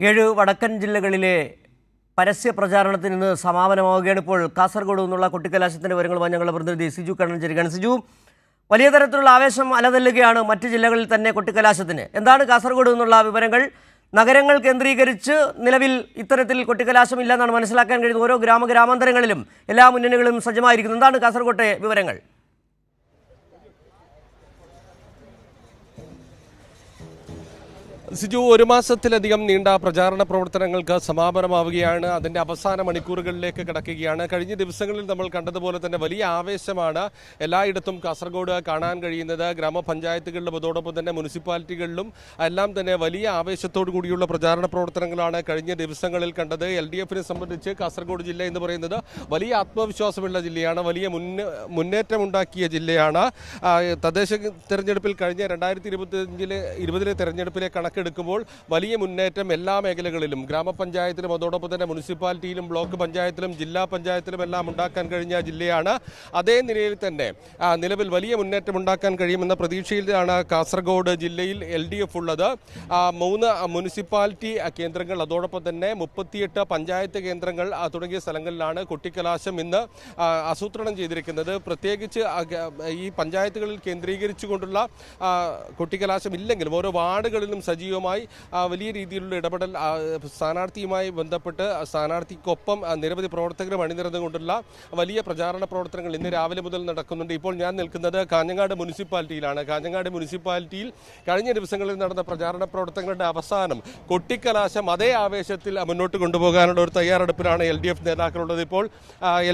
7 വടക്കൻ ജില്ലകളിലെ പരസ്യ പ്രചാരണത്തിന് ഇന്ന് സമാപനമാവുകയാണ്. ഇപ്പോൾ കാസർഗോഡ് നിന്നുള്ള കൊട്ടിക്കലാശത്തിൻ്റെ വിവരങ്ങളുമായി ഞങ്ങളുടെ പ്രതിനിധി സിജു കണ്ണൻ ചേരുകയാണ്. സിജു, വലിയ തരത്തിലുള്ള ആവേശം അലതല്ലുകയാണ് മറ്റ് ജില്ലകളിൽ തന്നെ കൊട്ടിക്കലാശത്തിന്. എന്താണ് കാസർഗോഡ് നിന്നുള്ള വിവരങ്ങൾ? നഗരങ്ങൾ കേന്ദ്രീകരിച്ച് നിലവിൽ ഇത്തരത്തിൽ കൊട്ടിക്കലാശം ഇല്ലെന്നാണ് മനസ്സിലാക്കാൻ കഴിയുന്നത്. ഓരോ ഗ്രാമാന്തരങ്ങളിലും എല്ലാ മുന്നണികളും സജ്ജമായിരിക്കുന്നു. എന്താണ് കാസർഗോട്ടെ വിവരങ്ങൾ? സിജു, ഒരു മാസത്തിലധികം നീണ്ട പ്രചാരണ പ്രവർത്തനങ്ങൾക്ക് സമാപനമാവുകയാണ്. അതിൻ്റെ അവസാന മണിക്കൂറുകളിലേക്ക് കടക്കുകയാണ്. കഴിഞ്ഞ ദിവസങ്ങളിൽ നമ്മൾ കണ്ടതുപോലെ തന്നെ വലിയ ആവേശമാണ് എല്ലായിടത്തും കാസർഗോഡ് കാണാൻ കഴിയുന്നത്. ഗ്രാമപഞ്ചായത്തുകളിലും അതോടൊപ്പം തന്നെ മുനിസിപ്പാലിറ്റികളിലും എല്ലാം തന്നെ വലിയ ആവേശത്തോടു കൂടിയുള്ള പ്രചാരണ പ്രവർത്തനങ്ങളാണ് കഴിഞ്ഞ ദിവസങ്ങളിൽ കണ്ടത്. LDFനെ സംബന്ധിച്ച് കാസർഗോഡ് ജില്ല എന്ന് പറയുന്നത് വലിയ ആത്മവിശ്വാസമുള്ള ജില്ലയാണ്, വലിയ മുന്നേറ്റമുണ്ടാക്കിയ ജില്ലയാണ്. തദ്ദേശ തെരഞ്ഞെടുപ്പിൽ കഴിഞ്ഞ 2020 തെരഞ്ഞെടുപ്പിലെ കണക്കെടുക്കുമ്പോൾ വലിയ മുന്നേറ്റം എല്ലാ മേഖലകളിലും, ഗ്രാമപഞ്ചായത്തിലും അതോടൊപ്പം തന്നെ മുനിസിപ്പാലിറ്റിയിലും ബ്ലോക്ക് പഞ്ചായത്തിലും ജില്ലാ പഞ്ചായത്തിലും എല്ലാം ഉണ്ടാക്കാൻ കഴിഞ്ഞ ജില്ലയാണ്. അതേ നിലയിൽ തന്നെ നിലവിൽ വലിയ മുന്നേറ്റം ഉണ്ടാക്കാൻ കഴിയുമെന്ന പ്രതീക്ഷയിലാണ് കാസർഗോഡ് ജില്ലയിൽ LDF ഉള്ളത്. 3 മുനിസിപ്പാലിറ്റി കേന്ദ്രങ്ങൾ അതോടൊപ്പം തന്നെ 38 പഞ്ചായത്ത് കേന്ദ്രങ്ങൾ തുടങ്ങിയ സ്ഥലങ്ങളിലാണ് കൊട്ടിക്കലാശം ഇന്ന് ആസൂത്രണം ചെയ്തിരിക്കുന്നത്. പ്രത്യേകിച്ച് ഈ പഞ്ചായത്തുകളിൽ കേന്ദ്രീകരിച്ചുകൊണ്ടുള്ള കൊട്ടിക്കലാശം ഇല്ലെങ്കിലും ഓരോ വാർഡുകളിലും സജീവമായി വലിയ രീതിയിലുള്ള ഇടപെടൽ സ്ഥാനാർത്ഥിയുമായി ബന്ധപ്പെട്ട് സ്ഥാനാർത്ഥിക്കൊപ്പം നിരവധി പ്രവർത്തകരും അണിനിരന്നുകൊണ്ടുള്ള വലിയ പ്രചാരണ പ്രവർത്തനങ്ങൾ ഇന്ന് രാവിലെ മുതൽ നടക്കുന്നുണ്ട്. ഇപ്പോൾ ഞാൻ നിൽക്കുന്നത് കാഞ്ഞങ്ങാട് മുനിസിപ്പാലിറ്റിയിലാണ്. കാഞ്ഞങ്ങാട് മുനിസിപ്പാലിറ്റിയിൽ കഴിഞ്ഞ ദിവസങ്ങളിൽ നടന്ന പ്രചാരണ പ്രവർത്തനങ്ങളുടെ അവസാനം കൊട്ടിക്കലാശം അതേ ആവേശത്തിൽ മുന്നോട്ട് കൊണ്ടുപോകാനുള്ള ഒരു തയ്യാറെടുപ്പിലാണ് LDF നേതാക്കളുള്ളത്. ഇപ്പോൾ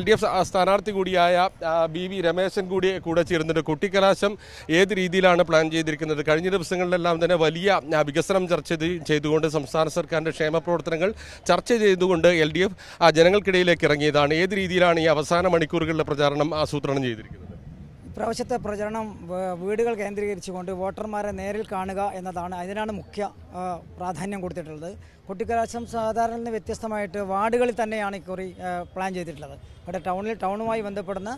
LDF സ്ഥാനാർത്ഥി കൂടിയായ BV രമേശൻ കൂടെ ചേരുന്നുണ്ട്. കൊട്ടിക്കലാശം ഏത് രീതിയിലാണ് പ്ലാൻ ചെയ്തിരിക്കുന്നത്? കഴിഞ്ഞ ദിവസങ്ങളിലെല്ലാം തന്നെ വലിയ വികസനം ചർച്ച ചെയ്തുകൊണ്ട്, സംസ്ഥാന സർക്കാരിൻ്റെ ക്ഷേമ പ്രവർത്തനങ്ങൾ ചർച്ച ചെയ്തുകൊണ്ട് LDF ജനങ്ങൾക്കിടയിലേക്ക് ഇറങ്ങിയതാണ്. ഏത് രീതിയിലാണ് ഈ അവസാന മണിക്കൂറുകളിലെ പ്രചാരണം ആസൂത്രണം ചെയ്തിരിക്കുന്നത്? ഇപ്രാവശ്യത്തെ പ്രചരണം വീടുകൾ കേന്ദ്രീകരിച്ചുകൊണ്ട് വോട്ടർമാരെ നേരിൽ കാണുക എന്നതാണ്. അതിനാണ് മുഖ്യ പ്രാധാന്യം കൊടുത്തിട്ടുള്ളത്. കൊട്ടിക്കലാശം സാധാരണ വ്യത്യസ്തമായിട്ട് വാർഡുകളിൽ തന്നെയാണ് ഇക്കുറി പ്ലാൻ ചെയ്തിട്ടുള്ളത്. ഇവിടെ ടൗണുമായി ബന്ധപ്പെടുന്ന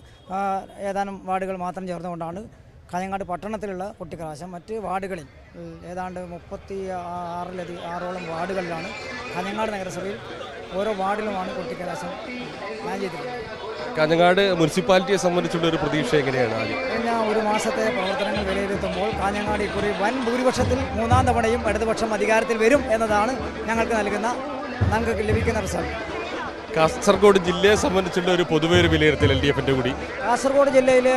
ഏതാനും വാർഡുകൾ മാത്രം ചേർന്നുകൊണ്ടാണ് കാഞ്ഞങ്ങാട് പട്ടണത്തിലുള്ള കൊട്ടിക്കലാശം. മറ്റ് വാർഡുകളിൽ ഏതാണ്ട് 36ഓളം വാർഡുകളിലാണ് കാഞ്ഞങ്ങാട് നഗരസഭയിൽ ഓരോ വാർഡിലുമാണ് കൊട്ടിക്കലാശം പ്ലാൻ ചെയ്തിട്ടുള്ളത്. കാഞ്ഞങ്ങാട് മുനിസിപ്പാലിറ്റിയെ സംബന്ധിച്ചുള്ള ഒരു പ്രതീക്ഷ എങ്ങനെയാണ്? കഴിഞ്ഞ ഒരു മാസത്തെ പ്രവർത്തനങ്ങൾ വിലയിരുത്തുമ്പോൾ കാഞ്ഞങ്ങാട് ഇക്കുറി വൻ ഭൂരിപക്ഷത്തിൽ 3ാം തവണയും ഇടതുപക്ഷം അധികാരത്തിൽ വരും എന്നതാണ് ഞങ്ങൾക്ക് ലഭിക്കുന്ന റിസൾട്ട്. കാസർഗോഡ് ജില്ലയെ സംബന്ധിച്ചുള്ള ഒരു പൊതുവെ ഒരു വിലയിരുത്തൽ LDFന്റെ കൂടി. കാസർഗോഡ് ജില്ലയിലെ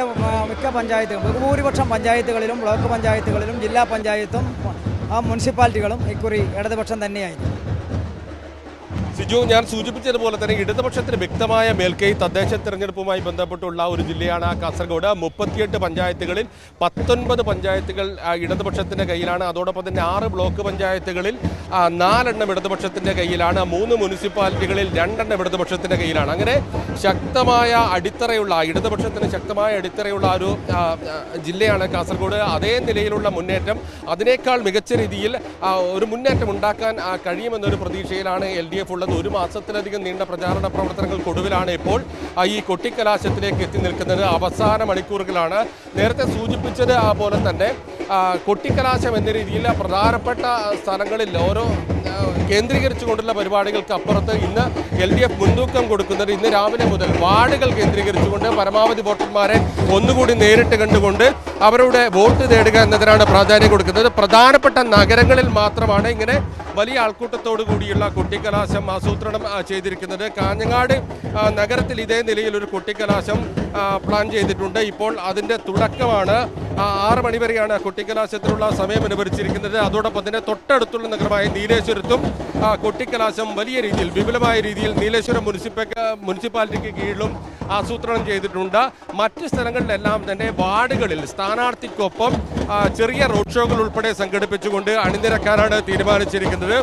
മിക്ക പഞ്ചായത്തുകളും, ബഹുഭൂരിപക്ഷം പഞ്ചായത്തുകളിലും ബ്ലോക്ക് പഞ്ചായത്തുകളിലും ജില്ലാ പഞ്ചായത്തും മുനിസിപ്പാലിറ്റികളും ഇക്കുറി ഇടതുപക്ഷം തന്നെയായിരുന്നു. സിജു, ഞാൻ സൂചിപ്പിച്ചതുപോലെ തന്നെ ഇടതുപക്ഷത്തിന് വ്യക്തമായ മേൽക്കൈ തദ്ദേശ തെരഞ്ഞെടുപ്പുമായി ബന്ധപ്പെട്ടുള്ള ഒരു ജില്ലയാണ് കാസർഗോഡ്. 38 പഞ്ചായത്തുകളിൽ 19 പഞ്ചായത്തുകൾ ഇടതുപക്ഷത്തിൻ്റെ കയ്യിലാണ്. അതോടൊപ്പം തന്നെ 6 ബ്ലോക്ക് പഞ്ചായത്തുകളിൽ 4 ഇടതുപക്ഷത്തിൻ്റെ കയ്യിലാണ്. 3 മുനിസിപ്പാലിറ്റികളിൽ 2 ഇടതുപക്ഷത്തിൻ്റെ കയ്യിലാണ്. അങ്ങനെ ശക്തമായ അടിത്തറയുള്ള, ഇടതുപക്ഷത്തിന് ശക്തമായ അടിത്തറയുള്ള ഒരു ജില്ലയാണ് കാസർഗോഡ്. അതേ നിലയിലുള്ള മുന്നേറ്റം, അതിനേക്കാൾ മികച്ച രീതിയിൽ ഒരു മുന്നേറ്റം ഉണ്ടാക്കാൻ കഴിയുമെന്നൊരു പ്രതീക്ഷയിലാണ് LDF ഉള്ളത്. ഒരു മാസത്തിലധികം നീണ്ട പ്രചാരണ പ്രവർത്തനങ്ങൾക്കൊടുവിലാണ് ഇപ്പോൾ ഈ കൊട്ടിക്കലാശത്തിലേക്ക് എത്തി നിൽക്കുന്നത്. അവസാന മണിക്കൂറുകളാണ്. നേരത്തെ സൂചിപ്പിച്ചത് പോലെ തന്നെ കൊട്ടിക്കലാശം എന്ന രീതിയിൽ പ്രധാനപ്പെട്ട സ്ഥലങ്ങളിൽ ഓരോ കേന്ദ്രീകരിച്ചുകൊണ്ടുള്ള പരിപാടികൾക്ക് അപ്പുറത്ത് ഇന്ന് LDF മുൻതൂക്കം കൊടുക്കുന്നത് ഇന്ന് രാവിലെ മുതൽ വാർഡുകൾ കേന്ദ്രീകരിച്ചുകൊണ്ട് പരമാവധി വോട്ടർമാരെ ഒന്നുകൂടി നേരിട്ട് കണ്ടുകൊണ്ട് അവരുടെ വോട്ട് നേടുക എന്നതിനാണ് പ്രാധാന്യം കൊടുക്കുന്നത്. പ്രധാനപ്പെട്ട നഗരങ്ങളിൽ മാത്രമാണ് ഇങ്ങനെ വലിയ ആൾക്കൂട്ടത്തോടു കൂടിയുള്ള കൊട്ടിക്കലാശം ആസൂത്രണം ചെയ്തിരിക്കുന്നത്. കാഞ്ഞങ്ങാട് നഗരത്തിൽ ഇതേ നിലയിൽ ഒരു കൊട്ടിക്കലാശം പ്ലാൻ ചെയ്തിട്ടുണ്ട്. ഇപ്പോൾ അതിൻ്റെ തുടക്കമാണ്. 6 മണി വരെയാണ് കൊട്ടിക്കലാശത്തിനുള്ള സമയം അനുവദിച്ചിരിക്കുന്നത്. അതോടൊപ്പം തന്നെ തൊട്ടടുത്തുള്ള നഗരമായ നീലേശ്വരത്തും കൊട്ടിക്കലാശം വലിയ രീതിയിൽ, വിപുലമായ രീതിയിൽ നീലേശ്വരം മുനിസിപ്പാലിറ്റിക്ക് കീഴിലും ആസൂത്രണം ചെയ്തിട്ടുണ്ട്. മറ്റ് സ്ഥലങ്ങളിലെല്ലാം തന്നെ വാർഡുകളിൽ സ്ഥാനാർത്ഥിക്കൊപ്പം ചെറിയ റോഡ് ഷോകൾ ഉൾപ്പെടെ സംഘടിപ്പിച്ചുകൊണ്ട് അണിനിരക്കാനാണ് തീരുമാനിച്ചിരിക്കുന്നത്.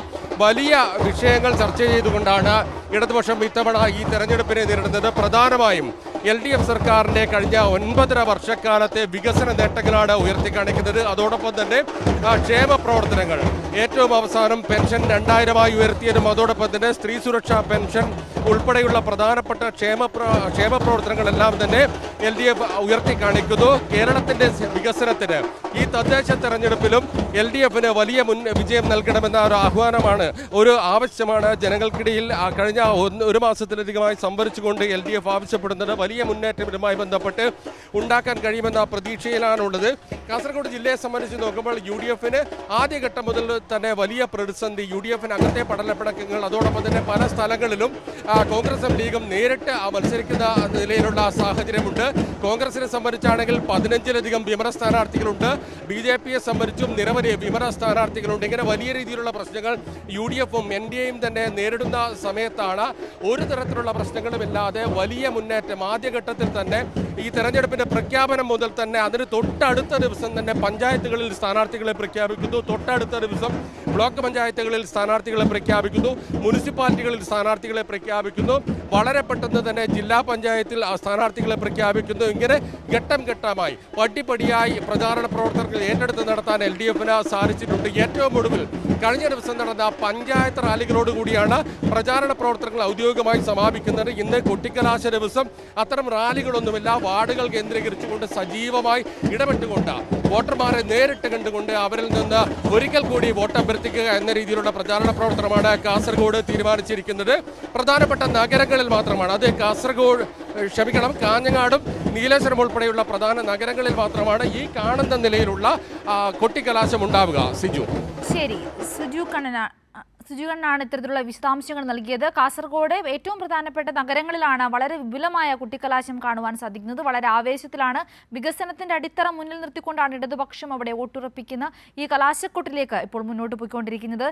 വലിയ വിഷയങ്ങൾ ചർച്ച ചെയ്തുകൊണ്ടാണ് ഇടതുപക്ഷം ഇത്തവണ ഈ തെരഞ്ഞെടുപ്പിനെ നേരിടുന്നത് പ്രധാനമായും LDF സർക്കാരിന്റെ കഴിഞ്ഞ 9.5 വർഷക്കാലത്തെ വികസന നേട്ടങ്ങളാണ് ഉയർത്തിക്കാണിക്കുന്നത്. അതോടൊപ്പം തന്നെ ക്ഷേമ പ്രവർത്തനങ്ങൾ, ഏറ്റവും അവസാനം പെൻഷൻ 2000 ഉയർത്തിയതും അതോടൊപ്പം തന്നെ സ്ത്രീ സുരക്ഷാ പെൻഷൻ ഉൾപ്പെടെയുള്ള പ്രധാനപ്പെട്ട ക്ഷേമ പ്രവർത്തനങ്ങളെല്ലാം തന്നെ LDF ഉയർത്തിക്കാണിക്കുന്നു. കേരളത്തിന്റെ വികസനത്തിന് ഈ തദ്ദേശ തെരഞ്ഞെടുപ്പിലും LDFന് വലിയ വിജയം നൽകണമെന്ന ഒരു ആഹ്വാനമാണ്, ഒരു ആവശ്യമാണ് ജനങ്ങൾക്കിടയിൽ കഴിഞ്ഞ 1 മാസത്തിലധികമായി സംഭരിച്ചുകൊണ്ട് LDF ആവശ്യപ്പെടുന്നത്. വലിയ മുന്നേറ്റം ഇതുമായി ബന്ധപ്പെട്ട് ഉണ്ടാക്കാൻ കഴിയുമെന്ന പ്രതീക്ഷയിലാണുള്ളത്. കാസർഗോഡ് ജില്ലയെ സംബന്ധിച്ച് നോക്കുമ്പോൾ UDFന് ആദ്യഘട്ടം മുതൽ തന്നെ വലിയ പ്രതിസന്ധി, UDFന് അകത്തെ പടലപ്പിണക്കങ്ങൾ, അതോടൊപ്പം തന്നെ പല സ്ഥലങ്ങളിലും കോൺഗ്രസും ലീഗും നേരിട്ട് മത്സരിക്കുന്ന നിലയിലുള്ള സാഹചര്യമുണ്ട്. കോൺഗ്രസിനെ സംബന്ധിച്ചാണെങ്കിൽ 15ലധികം വിമത സ്ഥാനാർത്ഥികളുണ്ട്. BJPയെ സംബന്ധിച്ചും നിരവധി വിമത സ്ഥാനാർത്ഥികളുണ്ട്. ഇങ്ങനെ വലിയ രീതിയിലുള്ള പ്രശ്നങ്ങൾ UDFും NDAയും തന്നെ നേരിടുന്ന സമയത്താണ് ഒരു തരത്തിലുള്ള പ്രശ്നങ്ങളുമില്ലാതെ വലിയ മുന്നേറ്റം ആദ്യഘട്ടത്തിൽ തന്നെ ഈ തെരഞ്ഞെടുപ്പിന്റെ പ്രഖ്യാപനം മുതൽ തന്നെ അതിന് തൊട്ടടുത്ത ദിവസം തന്നെ പഞ്ചായത്തുകളിൽ സ്ഥാനാർത്ഥികളെ പ്രഖ്യാപിക്കുന്നു, തൊട്ടടുത്ത ദിവസം ബ്ലോക്ക് പഞ്ചായത്തുകളിൽ സ്ഥാനാർത്ഥികളെ പ്രഖ്യാപിക്കുന്നു, മുനിസിപ്പാലിറ്റികളിൽ സ്ഥാനാർത്ഥികളെ പ്രഖ്യാപിക്കുന്നു, വളരെ പെട്ടെന്ന് തന്നെ ജില്ലാ പഞ്ചായത്തിൽ സ്ഥാനാർത്ഥികളെ പ്രഖ്യാപിക്കുന്നു. ഇങ്ങനെ ഘട്ടം ഘട്ടമായി പടിപടിയായി പ്രചാരണ പ്രവർത്തനങ്ങൾ ഏറ്റെടുത്ത് നടത്താൻ LDFന് സാധിച്ചിട്ടുണ്ട്. ഏറ്റവും ഒടുവിൽ കഴിഞ്ഞ ദിവസം നടന്ന പഞ്ചായത്ത് റാലികളോടുകൂടിയാണ് പ്രചാരണ പ്രവർത്തനങ്ങൾ ഔദ്യോഗികമായി സമാപിക്കുന്നത്. ഇന്ന് കൊട്ടിക്കലാശ ദിവസം അത്തരം റാലികളൊന്നുമില്ല. വാർഡുകൾ കേന്ദ്രീകരിച്ചുകൊണ്ട് സജീവമായി ഇടപെട്ടുകൊണ്ട് വോട്ടർമാരെ നേരിട്ട് കണ്ടുകൊണ്ട് അവരിൽ നിന്ന് ഒരിക്കൽ കൂടി വോട്ട് അഭ്യർത്ഥിക്കുക എന്ന രീതിയിലുള്ള പ്രചാരണ പ്രവർത്തനമാണ് കാസർഗോഡ് തീരുമാനിച്ചിരിക്കുന്നത്. പ്രധാനപ്പെട്ട നഗരങ്ങളിൽ മാത്രമാണ് അത് കാഞ്ഞങ്ങാടും നീലേശ്വരം ഉൾപ്പെടെയുള്ള പ്രധാന നഗരങ്ങളിൽ മാത്രമാണ് ഈ കാണുന്ന നിലയിലുള്ള കൊട്ടിക്കലാശം ഉണ്ടാവുക. സിജു. ശരി, സുജു കണ്ണനാണ് ഇത്തരത്തിലുള്ള വിശദാംശങ്ങൾ നൽകിയത്. കാസർഗോഡ് ഏറ്റവും പ്രധാനപ്പെട്ട നഗരങ്ങളിലാണ് വളരെ വിപുലമായ കുട്ടിക്കലാശം കാണുവാൻ സാധിക്കുന്നത്. വളരെ ആവേശത്തിലാണ്, വികസനത്തിന്റെ അടിത്തറ മുന്നിൽ നിർത്തിക്കൊണ്ടാണ് ഇടതുപക്ഷം അവിടെ വോട്ടുറപ്പിക്കുന്ന ഈ കലാശക്കൊട്ടിലേക്ക് ഇപ്പോൾ മുന്നോട്ട് പോയിക്കൊണ്ടിരിക്കുന്നത്.